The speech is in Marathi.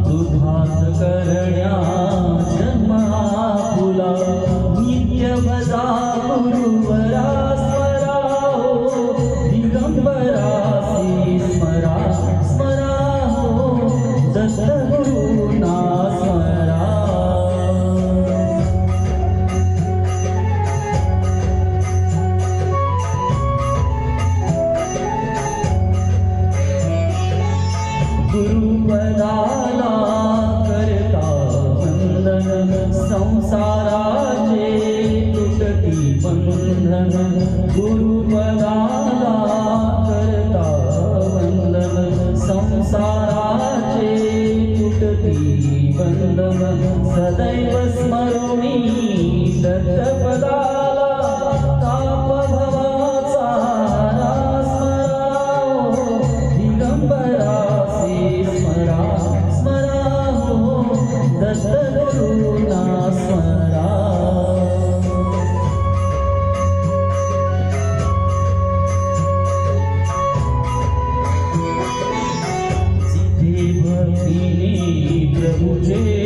दुधात करण्या जन्मा फुला नित्य भजा गुरुवरा स्मरा हो दिगंबरा स्मरा स्मरा हो दत्तगुरुना स्मरा गुरुपदाला करता वंदन संसाराचे तुटती बंधन गुरुपदाला करता वंदन संसाराचे तुटती बंधन सदैव स्मरुनी दत्तपदाला ताप भवाचा स्मरा दिगंबरा स्मरा स्मरा हो दत्तगुरुना स्मरा जिथे भक्तीने प्रभूचे